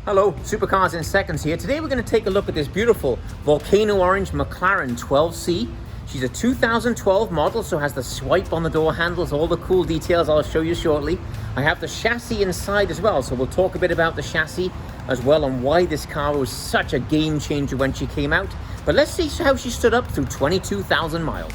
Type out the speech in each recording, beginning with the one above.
Hello, Supercars in Seconds here. Today we're going to take a look at this beautiful volcano orange McLaren 12C. She's a 2012 model, so has the swipe on the door handles, all the cool details I'll show you shortly. I have the chassis inside as well, so we'll talk a bit about the chassis as well and why this car was such a game changer when she came out. But let's see how she stood up through 22,000 miles.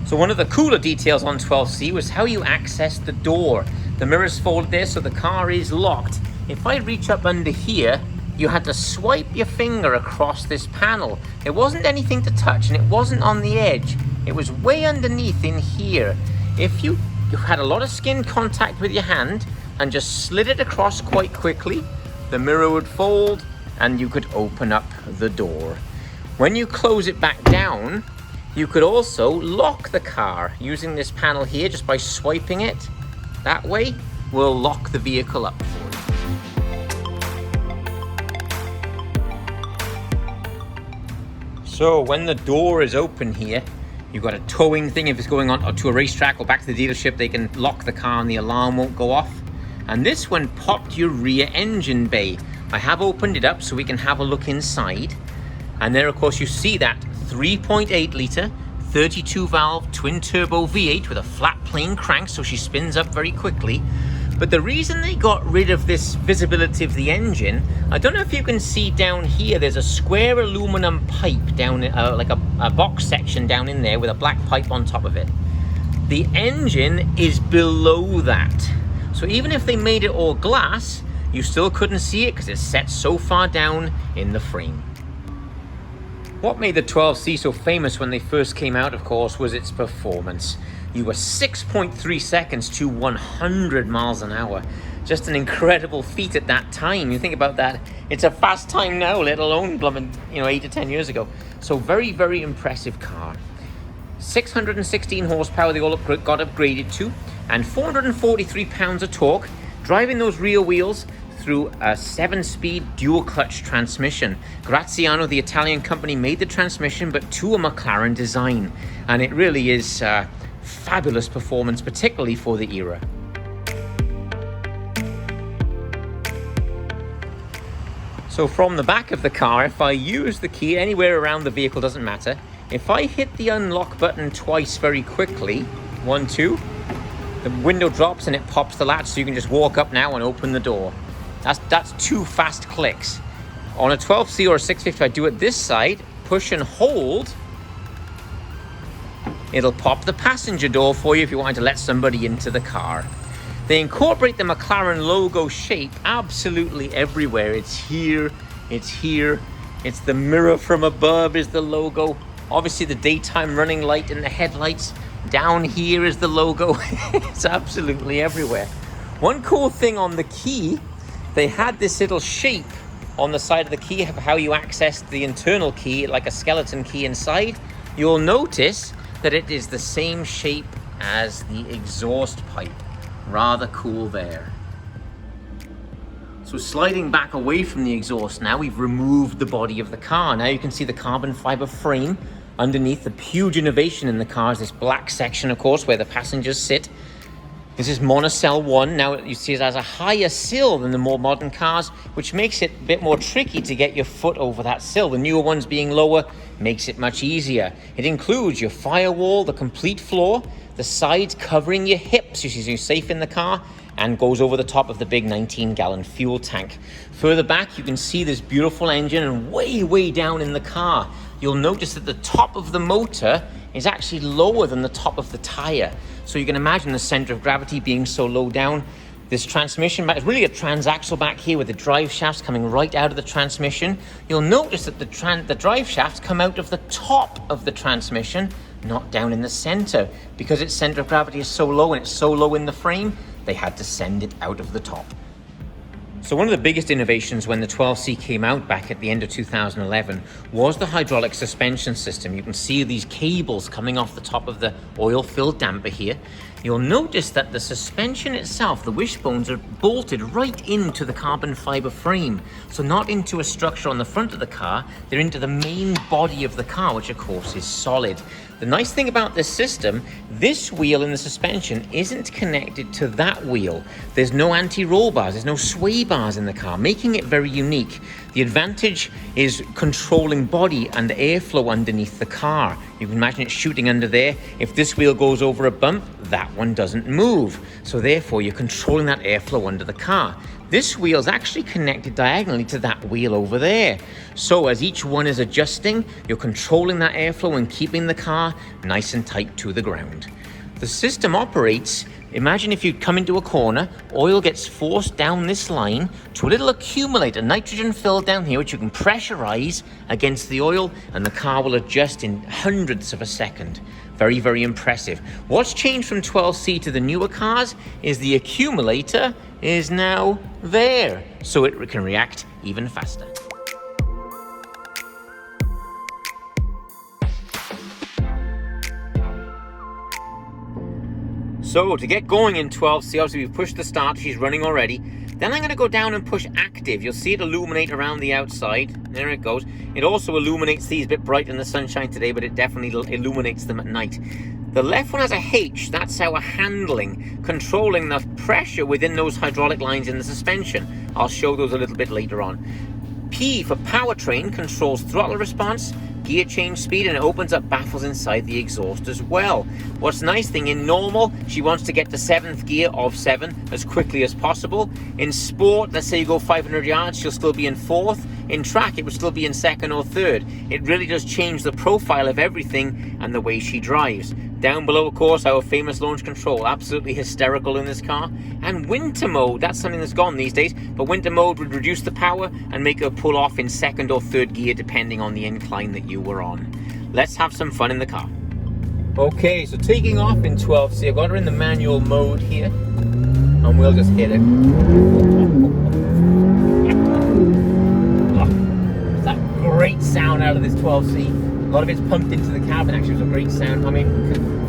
So one of the cooler details on 12C was how you access the door. The mirrors folded there so the car is locked. If I reach up under here, you had to swipe your finger across this panel. There wasn't anything to touch and it wasn't on the edge. It was way underneath in here. If you had a lot of skin contact with your hand and just slid it across quite quickly, the mirror would fold and you could open up the door. When you close it back down, you could also lock the car using this panel here just by swiping it. That way, we'll lock the vehicle up for you. So when the door is open here, you've got a towing thing. If it's going on to a racetrack or back to the dealership, they can lock the car and the alarm won't go off. And this one popped your rear engine bay. I have opened it up so we can have a look inside. And there, of course, you see that 3.8 litre, 32 valve twin turbo V8 with a flat plane crank, so she spins up very quickly. But the reason they got rid of this visibility of the engine, I don't know if you can see down here, there's a square aluminum pipe down, like a box section down in there with a black pipe on top of it. The engine is below that. So even if they made it all glass, you still couldn't see it because it's set so far down in the frame. What made the 12C so famous when they first came out, of course, was its performance. You were 6.3 seconds to 100 miles an hour. Just an incredible feat at that time. You think about that, it's a fast time now, let alone 8 to 10 years ago. So very, very impressive car. 616 horsepower they all got upgraded to, and 443 pounds of torque, driving those rear wheels through a 7-speed dual-clutch transmission. Graziano, the Italian company, made the transmission, but to a McLaren design. And it really is fabulous performance, particularly for the era. So from the back of the car, if I use the key anywhere around the vehicle, doesn't matter. If I hit the unlock button twice very quickly, 1, 2, the window drops and it pops the latch, so you can just walk up now and open the door. That's 2 fast clicks. On a 12C or a 650, I do it this side, push and hold. It'll pop the passenger door for you if you wanted to let somebody into the car. They incorporate the McLaren logo shape absolutely everywhere. It's here, it's here. It's the mirror from above is the logo. Obviously the daytime running light in the headlights. Down here is the logo. It's absolutely everywhere. One cool thing on the key, they had this little shape on the side of the key of how you access the internal key, like a skeleton key inside. You'll notice that it is the same shape as the exhaust pipe. Rather cool there. So sliding back away from the exhaust now, we've removed the body of the car. Now you can see the carbon fiber frame underneath. The huge innovation in the car is this black section, of course, where the passengers sit. This is monocell 1. Now you see it has a higher sill than the more modern cars, which makes it a bit more tricky to get your foot over that sill. The newer ones being lower makes it much easier. It includes your firewall, the complete floor, the sides covering your hips, you see, so you're safe in the car, and goes over the top of the big 19-gallon fuel tank. Further back, you can see this beautiful engine, and way down in the car, you'll notice that the top of the motor is actually lower than the top of the tire. So you can imagine the center of gravity being so low down. This transmission, it's really a transaxle back here with the drive shafts coming right out of the transmission. You'll notice that the drive shafts come out of the top of the transmission, not down in the center. Because its center of gravity is so low and it's so low in the frame, they had to send it out of the top. So one of the biggest innovations when the 12C came out back at the end of 2011 was the hydraulic suspension system. You can see these cables coming off the top of the oil-filled damper here. You'll notice that the suspension itself, the wishbones, are bolted right into the carbon fiber frame. So not into a structure on the front of the car, they're into the main body of the car, which of course is solid. The nice thing about this system, this wheel in the suspension isn't connected to that wheel. There's no anti-roll bars, there's no sway bars in the car, making it very unique. The advantage is controlling body and airflow underneath the car. You can imagine it shooting under there. If this wheel goes over a bump, that one doesn't move. So therefore, you're controlling that airflow under the car. This wheel is actually connected diagonally to that wheel over there. So as each one is adjusting, you're controlling that airflow and keeping the car nice and tight to the ground. The system operates, imagine if you come into a corner, oil gets forced down this line to a little accumulator, nitrogen filled down here, which you can pressurize against the oil, and the car will adjust in hundredths of a second. Very, very impressive. What's changed from 12C to the newer cars is the accumulator is now there, so it can react even faster. So to get going in 12C, obviously we've pushed the start, she's running already. Then I'm going to go down and push active. You'll see it illuminate around the outside. There it goes. It also illuminates these a bit bright in the sunshine today, but it definitely illuminates them at night. The left one has a H, that's our handling, controlling the pressure within those hydraulic lines in the suspension. I'll show those a little bit later on. P for powertrain controls throttle response, gear change speed, and it opens up baffles inside the exhaust as well. What's nice thing, in normal, she wants to get to 7th gear of 7 as quickly as possible. In sport, let's say you go 500 yards, she'll still be in 4th. In track, it would still be in 2nd or 3rd. It really does change the profile of everything and the way she drives. Down below, of course, our famous launch control, absolutely hysterical in this car. And winter mode, that's something that's gone these days, but winter mode would reduce the power and make her pull off in 2nd or 3rd gear depending on the incline that you were on. Let's have some fun in the car. Okay, so taking off in 12C, I've got her in the manual mode here, and we'll just hit it. Oh, that great sound out of this 12C. A lot of it's pumped into the cabin, actually. It was a great sound. I mean,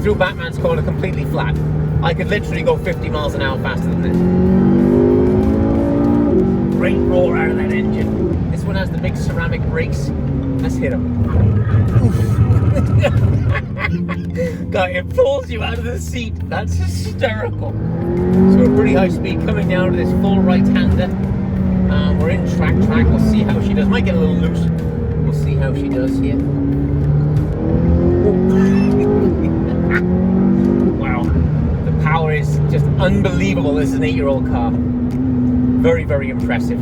through Batman's corner completely flat. I could literally go 50 miles an hour faster than this. Great roar out of that engine. This one has the big ceramic brakes. Let's hit them. God, it pulls you out of the seat. That's hysterical. So we're pretty high speed coming down to this full right-hander. We're in track. We'll see how she does. Might get a little loose. We'll see how she does here. Wow, the power is just unbelievable. This is an 8-year-old car. Very, very impressive.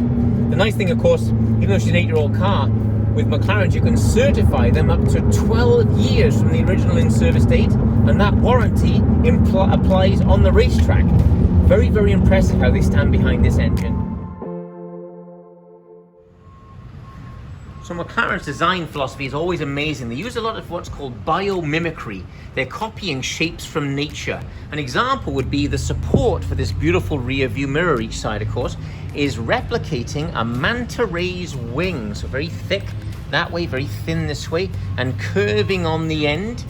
The nice thing, of course, even though she's an 8-year-old car, with McLaren you can certify them up to 12 years from the original in-service date, and that warranty applies on the racetrack. Very, very impressive how they stand behind this engine. So McLaren's design philosophy is always amazing. They use a lot of what's called biomimicry. They're copying shapes from nature. An example would be the support for this beautiful rear view mirror each side, of course, is replicating a manta ray's wing. So very thick that way, very thin this way, and curving on the end.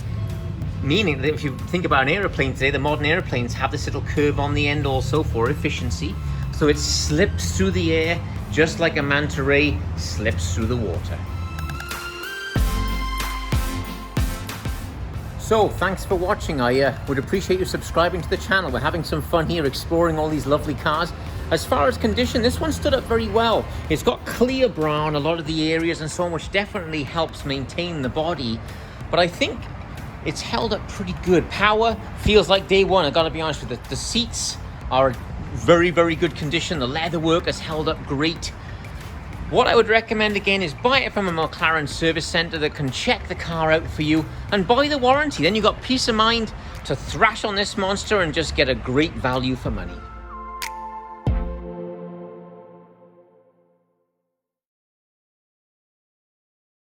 Meaning that if you think about an airplane today, the modern airplanes have this little curve on the end also for efficiency. So it slips through the air, just like a manta ray slips through the water. So, thanks for watching. I would appreciate you subscribing to the channel. We're having some fun here exploring all these lovely cars. As far as condition, this one stood up very well. It's got clear brown a lot of the areas and so on, which definitely helps maintain the body. But I think it's held up pretty good. Power feels like day one. I gotta be honest with you. The seats are very, very good condition. The leather work has held up great. What I would recommend again is buy it from a McLaren service center that can check the car out for you and buy the warranty. Then you've got peace of mind to thrash on this monster and just get a great value for money.